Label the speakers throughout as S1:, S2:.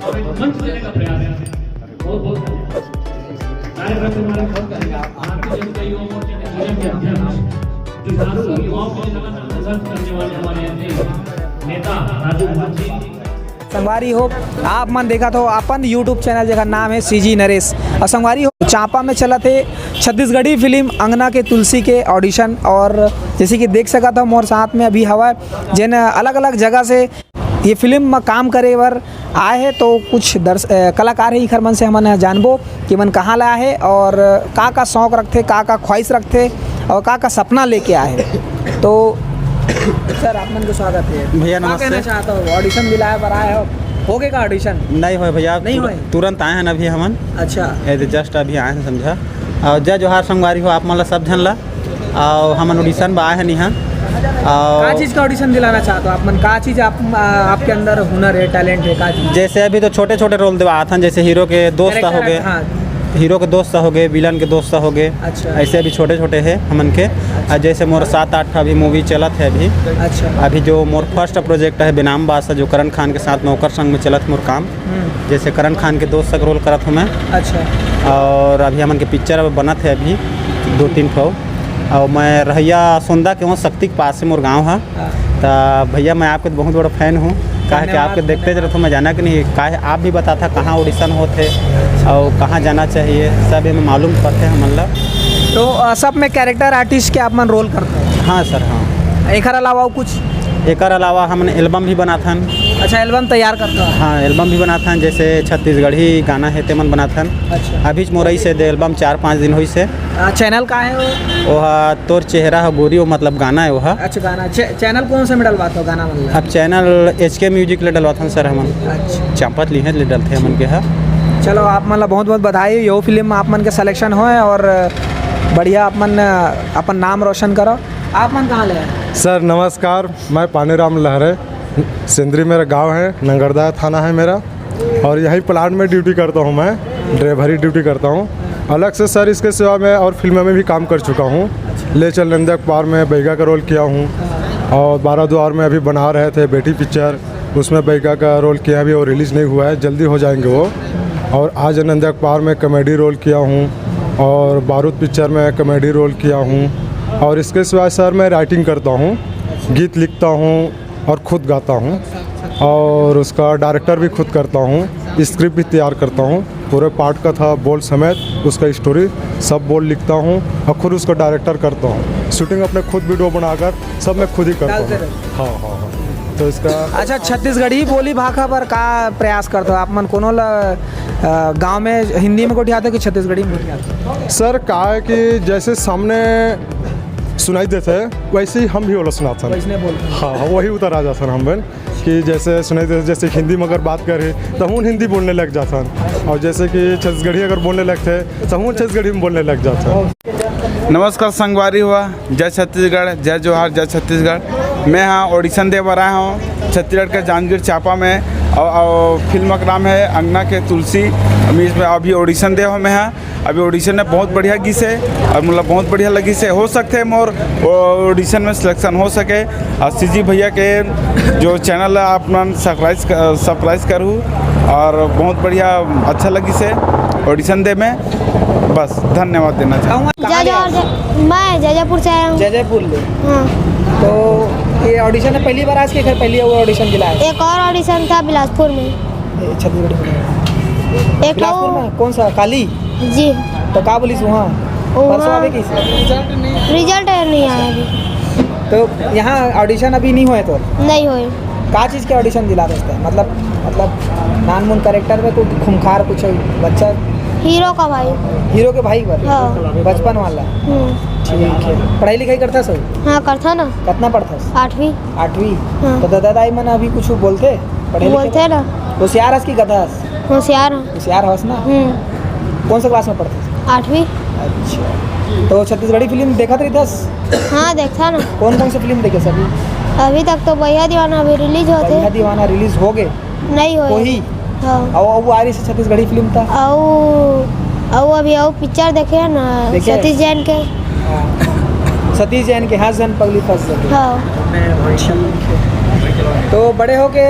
S1: और एक मंच देने का प्रयास है। बहुत बहुत कार्यक्रम के हमारे भारतीय जनता युवा मोर्चा के जिले के अध्यक्ष जुझारू युवाओं के लिए लगातार सर्च करने वाले हमारे नेता राजू जी
S2: संगवारी हो आप मन देखा तो अपन यूट्यूब चैनल जेकर नाम है सीजी नरेश और संगवारी हो चांपा में चला थे छत्तीसगढ़ी फिल्म अंगना के तुलसी के ऑडिशन और जैसे कि देख सका था मोर साथ में अभी हवा जिन अलग अलग जगह से ये फिल्म में काम करे बर आए हैं तो कुछ कलाकार है इखर मन से हमन जानबो कि मन कहाँ लाया है और का शौक रखते का ख्वाहिश रखते और का सपना लेके आए हैं। तो सर आप मन को स्वागत है
S3: भैया।
S2: क्या कहना
S3: नमस्ते।
S2: चाहता हूँ ऑडिशन दिलाया पर आए हो गए का ऑडिशन
S3: नहीं हो भैया,
S2: नहीं होए?
S3: तुरंत आए हैं अभी हमन।
S2: अच्छा
S3: जस्ट अभी आए हैं समझा। और जय जोहार संगवारी हो आप मन ला सब झन ला और हमन ऑडिशन में आए हैं यहाँ।
S2: का चीज़ का ऑडिशन दिलाना चाहते हो आप मन? का चीज़ आपके अंदर हुनर है, टैलेंट है? का चीज़
S3: जैसे अभी तो छोटे छोटे रोल दिवा था, जैसे हीरो के दोस्त हो गए,
S2: हाँ
S3: हीरो के दोस्त हो गए, विलन के दोस्त हो गए।
S2: अच्छा।
S3: ऐसे अभी छोटे छोटे हैं हमन के। और जैसे मोर 7-8 अभी मूवी चलत है अभी।
S2: अच्छा
S3: अभी जो मोर फर्स्ट प्रोजेक्ट है बेनाम बादशाह जो करण खान के साथ नौकर संग में चलत मोर काम। जैसे करण खान के दोस्त का रोल करत हूँ मैं।
S2: अच्छा
S3: और अभी हमन के पिक्चर अब बनत है अभी 2-3 ठो। और मैं रहिया सोंदा के वहाँ शक्ति के पास से मोर गाँव है। तो भैया मैं आपके बहुत बड़ा फ़ैन हूँ। कहा कि आपके देखते जरा तो मैं जाना कि नहीं का आप भी बताता कहाँ ऑडिशन होते और कहाँ जाना चाहिए सब हमें मालूम पड़ते हैं मतलब।
S2: तो सब में कैरेक्टर आर्टिस्ट के आप मन रोल करते हैं?
S3: हाँ सर हाँ।
S2: एक अलावा और कुछ?
S3: एक अलावा हमने एल्बम भी बना था।
S2: अच्छा एल्बम तैयार करते हो?
S3: हाँ एल्बम भी बना था, जैसे छत्तीसगढ़ी गाना है तेमन बना था।
S2: अच्छा
S3: अभी मोरई से एल्बम 4-5 दिन हुई से।
S2: चैनल का है वो?
S3: वह तोर चेहरा है गोरी वो मतलब गाना है वह।
S2: अच्छा गाना चैनल कौन सा में डलवाते हो गाना मतलब?
S3: अब चैनल HK म्यूजिक ले डलवा था सर हमन।
S2: अच्छा
S3: चांपत ली है ले डलते हमन के है।
S2: चलो आप मतलब बहुत बहुत बधाई यो फिल्म में आप मन के सिलेक्शन होए और बढ़िया आप मन अपन नाम रोशन करो। आप मन कहाँ ले आए?
S4: सर नमस्कार, मैं पानीराम लहरे, सिंदरी मेरा गांव है, नंगरदा थाना है मेरा और यही प्लांट में ड्यूटी करता हूं। मैं ड्राइवरी ड्यूटी करता हूं। अलग से सर इसके सिवा मैं और फिल्मों में भी काम कर चुका हूं। ले चल नंदा अखबार में बैगा का रोल किया हूं और 12 द्वार में अभी बना रहे थे बेटी पिक्चर, उसमें बैगा का रोल किया अभी और रिलीज़ नहीं हुआ है, जल्दी हो जाएंगे वो। और आज नंदा अखबार में कॉमेडी रोल किया हूँ और बारूद पिक्चर में कॉमेडी रोल किया हूँ। और इसके सिवा सर मैं राइटिंग करता हूँ, गीत लिखता हूँ और ख़ुद गाता हूँ और उसका डायरेक्टर भी खुद करता हूँ, स्क्रिप्ट भी तैयार करता हूँ, पूरे पार्ट का था बोल समेत उसका स्टोरी सब बोल लिखता हूँ और खुद उसका डायरेक्टर करता हूँ। शूटिंग अपने खुद वीडियो बनाकर सब मैं खुद ही करता हूँ। हाँ हाँ हाँ। तो इसका
S2: अच्छा छत्तीसगढ़ी बोली भाषा पर का प्रयास करते हो आप मन? कोनो गांव में हिंदी में कोठी आते कि छत्तीसगढ़ी में कोठी आते?
S4: सर का है कि जैसे सामने सुनाई देते हैं वैसे ही हम भी वाला सुनाते हैं।
S2: वैसने बोलते हैं?
S4: हाँ वही उतर आ जाता हम बन कि जैसे सुनाई देते, जैसे हिंदी में अगर बात करें तो हम हिंदी बोलने लग जाता हैं और जैसे कि छत्तीसगढ़ी अगर बोलने लगते हैं तो हम छत्तीसगढ़ी में बोलने लग जाता हैं।
S5: नमस्कार संगवारी हुआ, जय छत्तीसगढ़, जय जोहार, जय छत्तीसगढ़। मैं यहाँ ऑडिशन दे रहा हूँ छत्तीसगढ़ के जांजगीर चांपा में और फिल्म का नाम है अंगना के तुलसी। अभी इसमें अभी ऑडिशन दे मैं यहाँ अभी ऑडिशन में बहुत बढ़िया गई से और मतलब बहुत बढ़िया लगी से हो सकते हैं मोर ऑडिशन में सिलेक्शन हो सके। और सीजी भैया के जो चैनल है अपना सब्सक्राइब करूँ और बहुत बढ़िया अच्छा लगी से ऑडिशन दे में बस धन्यवाद देना चाहूँगा।
S6: मैं जयपुर से आया हूँ।
S2: जयपुर ले?
S6: हाँ।
S2: तो ये ऑडिशन है पहली बार आज के घर पहली ऑडिशन दिला है?
S6: एक और ऑडिशन था बिलासपुर में।
S2: छत्तीसगढ़ी में?
S6: एक
S2: बिलासपुर में कौन सा? काली
S6: जी।
S2: तो का बोलिस वहाँ परसों आवे कैसे?
S6: रिजल्ट नहीं आया अभी।
S2: तो यहाँ ऑडिशन अभी नहीं हुए तो
S6: नहीं हुए।
S2: का चीज़ के ऑडिशन दिला देते हैं? मतलब नान मुन कैरेक्टर में कोई खुमखार कुछ बच्चा
S6: हीरो का भाई।
S2: हीरो के भाई पर?
S6: हाँ।
S2: बचपन वाला? ठीक है। पढ़ाई लिखाई करता सब?
S6: हाँ करता ना।
S2: कितना पढ़ता?
S6: 8वीं।
S2: 8वीं?
S6: हाँ।
S2: तो दादा दाई मन अभी कुछ बोलते पढ़े
S6: बोलते ना।
S2: होशियार हंस की गधा हंस?
S6: होशियार हूँ।
S2: होशियार हंस ना? कौन सा क्लास में पढ़ते?
S6: 8वीं।
S2: अच्छा तो छत्तीसगढ़ी फिल्म देखा रही था?
S6: हाँ देखा ना।
S2: कौन कौन सी फिल्म देखे सभी?
S6: अभी तक तो भैया दीवाना अभी रिलीज होते।
S2: भैया दीवाना रिलीज हो गए?
S6: नहीं हुए।
S2: वही
S6: हाँ।
S2: और वो आ रही छत्तीसगढ़ी फिल्म था
S6: और अभी और पिक्चर देखे ना सतीश जैन के।
S2: सतीश जैन के हाथ जन पगली फंस गई।
S6: हाँ।
S2: तो बड़े हो के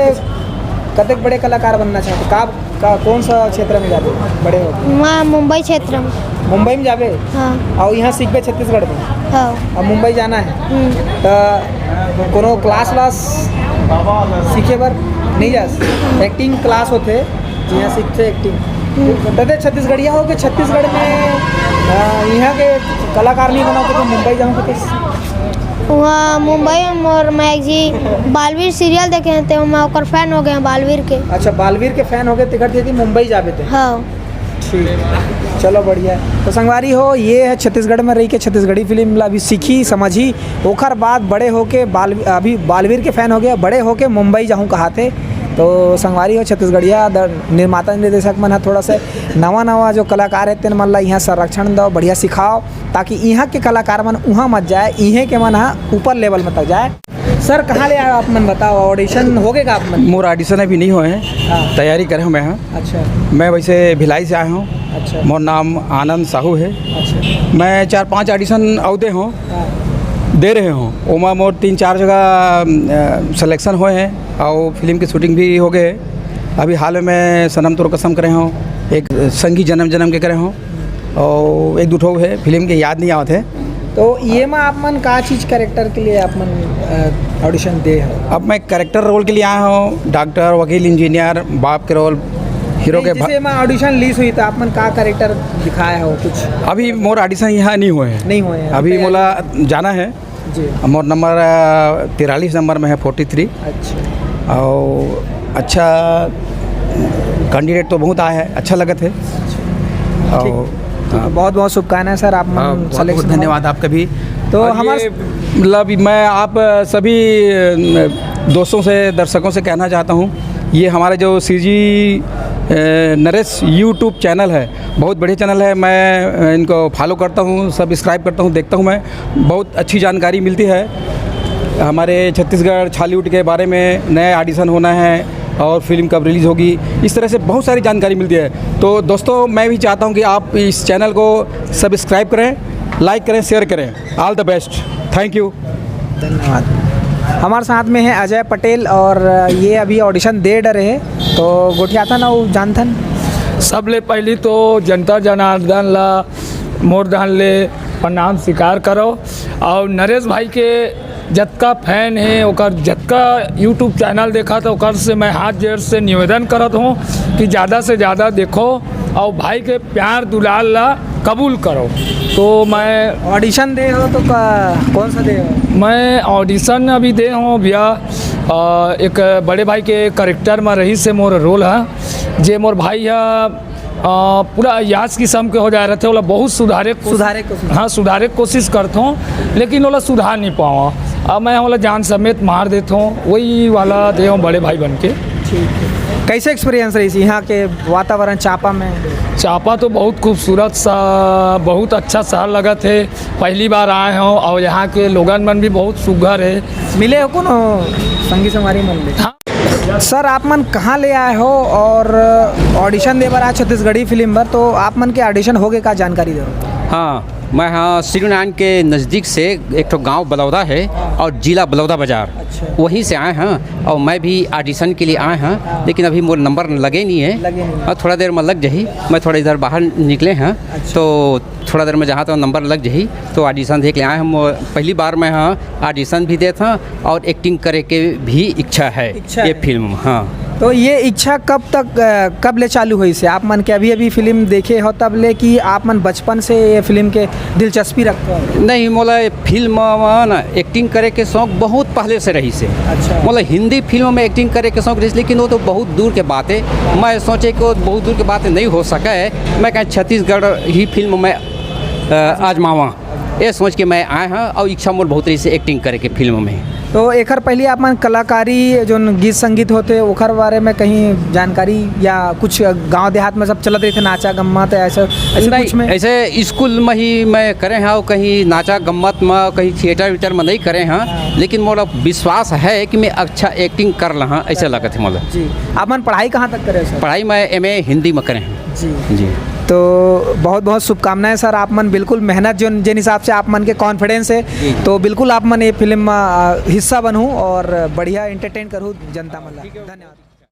S2: कतक बड़े कलाकार बनना चाहते? का का कौन सा क्षेत्र में जाते बड़े हो?
S6: मैं मुंबई क्षेत्र में।
S2: मुंबई में जाबे
S6: हाँ
S2: और यहाँ सीखबे छत्तीसगढ़ में,
S6: हाँ।
S2: अब मुंबई जाना है तो कोनो क्लास व्लास सीखे बर नहीं जा? एक्टिंग क्लास होते यहाँ सीखते एक्टिंग तदे छत्तीसगढ़िया हो के छत्तीसगढ़ में यहाँ के कलाकार नहीं बनाओ तो मुंबई जाऊँ तो
S6: वहाँ मुंबई में और मैं एक जी बालवीर सीरियल देखे हैं तो मैं ओकर फैन हो गए हैं बालवीर के।
S2: अच्छा बालवीर के फैन हो गए टिकट थी मुंबई जाबे थे?
S6: हाँ
S2: ठीक, चलो बढ़िया है। तो संगवारी हो ये है छत्तीसगढ़ में रही के छत्तीसगढ़ी फिल्म अभी सीखी समझी ओखर बाद बड़े होके अभी बालवीर के फैन हो गया, बड़े होके मुंबई जाऊँ कहा थे। तो संगवारी हो छत्तीसगढ़िया निर्माता निर्देशक मन है थोड़ा सा नवा जो कलाकार है तेन मन ला यहाँ संरक्षण दो, बढ़िया सिखाओ ताकि यहाँ के कलाकार मन वहाँ मत जाए, इहे के मन ऊपर लेवल में तक जाए। सर कहाँ ले आए आप मन बताओ, ऑडिशन हो गए आप मन?
S7: मोर ऑडिशन अभी नहीं हुए हैं,
S2: हाँ।
S7: तैयारी करे हूँ मैं। हाँ
S2: अच्छा
S7: मैं वैसे भिलाई से आया हूँ।
S2: अच्छा
S7: मोर नाम आनंद साहू है।
S2: अच्छा
S7: मैं 4-5 ऑडिशन औदे हूँ,
S2: हाँ।
S7: दे रहे हूँ। ओमा मोर 3-4 जगह सिलेक्शन हुए हैं और फिल्म की शूटिंग भी हो गए। अभी हाल में मैं सनम तोर कसम करे हूँ, एक संगी जन्म के करे हूँ और एक दूठो है फिल्म के याद नहीं आवत है।
S2: तो ये में आप मन का चीज़ कैरेक्टर के लिए आप मन ऑडिशन दे है?
S7: अब मैं कैरेक्टर रोल के लिए आया हूँ, डॉक्टर वकील इंजीनियर बाप के रोल हीरो के।
S2: जैसे में ऑडिशन लीज हुई तो आप मन का कैरेक्टर दिखाया हो कुछ?
S7: अभी मोर ऑडिशन यहाँ नहीं हुए हैं,
S2: नहीं हुए हैं
S7: अभी मोला जाना है
S2: जी।
S7: मोर नंबर 43 नंबर में है 43।
S2: अच्छा
S7: और अच्छा कैंडिडेट तो बहुत आया है, अच्छा लगत है। और
S2: तो बहुत बहुत शुभकामनाएं सर, आप मन
S7: बहुत धन्यवाद आपका भी।
S2: तो
S7: और
S2: हमारे
S7: ये मतलब मैं आप सभी दोस्तों से दर्शकों से कहना चाहता हूँ, ये हमारा जो सीजी नरेश यूट्यूब चैनल है बहुत बढ़िया चैनल है। मैं इनको फॉलो करता हूँ, सब्सक्राइब करता हूँ, देखता हूँ। मैं बहुत अच्छी जानकारी मिलती है हमारे छत्तीसगढ़ छालीवुड के बारे में, नए ऑडिशन होना है और फिल्म कब रिलीज़ होगी, इस तरह से बहुत सारी जानकारी मिलती है। तो दोस्तों मैं भी चाहता हूँ कि आप इस चैनल को सब्सक्राइब करें, लाइक करें, शेयर करें। All the best, thank you,
S2: धन्यवाद। हमारे साथ में है अजय पटेल और ये अभी ऑडिशन दे रहे हैं। तो गोठिया था ना वो जानथन
S8: सबले पहली तो जनता जनार्दन ला मोर दान ले प्रणाम स्वीकार करो और नरेश भाई के जतका फैन है ओकर जतका यूट्यूब चैनल देखा तो ओकर से मैं हाथ जोड़ से निवेदन करत हूँ कि ज़्यादा से ज़्यादा देखो और भाई के प्यार दुलार ला कबूल करो। तो मैं
S2: ऑडिशन दे हो तो कौन सा दे हो?
S8: मैं ऑडिशन अभी दे हूँ भैया, एक बड़े भाई के करेक्टर में रही से मोर रोल है, जे मोर भाई है पूरा यास किस्म के हो जा रहे थे, बोला बहुत सुधारे की कोशिश करता हूँ लेकिन बोला सुधार नहीं पावा। अब मैं बोला जान समेत मार देता हूँ, वही वाला दे हूँ बड़े भाई बन के।
S2: ठीक है। कैसे एक्सपीरियंस रही थी यहाँ के वातावरण चापा में?
S8: चापा तो बहुत खूबसूरत सा, बहुत अच्छा शहर लगा थे, पहली बार आए हो और यहाँ के लोगन मन भी बहुत सुघर है।
S2: मिले हो कौन संगी संगवारी मन में?
S8: हाँ।
S2: सर आप मन कहाँ ले आए हो और ऑडिशन दे बर आए छत्तीसगढ़ी फिल्म पर, तो आप मन के ऑडिशन हो गए का जानकारी दो?
S9: हाँ मैं हाँ श्रीनारायण के नज़दीक से एक तो गांव बलौदा है और ज़िला बलौदा बाज़ार, वहीं से आए हैं और मैं भी ऑडिशन के लिए आए हैं लेकिन अभी मोर नंबर लगे नहीं है और थोड़ा देर में लग जाही। मैं थोड़ा इधर बाहर निकले हैं तो थोड़ा देर में जहाँ तो नंबर लग जाही तो ऑडिशन देख ले आए हम। पहली बार मैं हाँ ऑडिशन भी देता और एक्टिंग करे के भी इच्छा है ये फिल्म। हाँ
S2: तो ये इच्छा कब ले चालू हुई से आप मन के? अभी अभी फिल्म देखे हो तब ले कि आप मन बचपन से ये फिल्म के दिलचस्पी रखते हो?
S9: नहीं मोला फिल्म ना एक्टिंग करे के शौक बहुत पहले से रही से।
S2: अच्छा।
S9: मोला हिंदी फिल्म में एक्टिंग करे के शौक रही, लेकिन वो तो बहुत दूर के बात है। मैं सोचे कि बहुत दूर के बात नहीं हो सका है, मैं कहीं छत्तीसगढ़ ही फिल्म में आजमावा ये सोच के मैं आए हैं और इच्छा मोर बहुत रही से एक्टिंग करे के फिल्म में।
S2: तो एक पहले आप मन कलाकारी जो गीत संगीत होते ओखर बारे में कहीं जानकारी या कुछ गांव देहात में सब चलत रही थे नाचा गम्मत ऐसा कुछ में?
S9: ऐसे स्कूल में ही मैं करे हैं और कहीं नाचा गम्मत में कहीं थिएटर वीटर में नहीं करे हैं, लेकिन मोला विश्वास है कि मैं अच्छा एक्टिंग कर रहा ऐसा लगता है मोला।
S2: जी आप मन पढ़ाई कहाँ तक करे सर?
S9: पढ़ाई मैं MA हिंदी में करे हैं। जी
S2: तो बहुत बहुत शुभकामनाएं सर, आप मन बिल्कुल मेहनत जिन हिसाब से आप मन के कॉन्फिडेंस है तो बिल्कुल आप मन ये फिल्म में हिस्सा बनूँ और बढ़िया एंटरटेन करूँ जनता मन। धन्यवाद।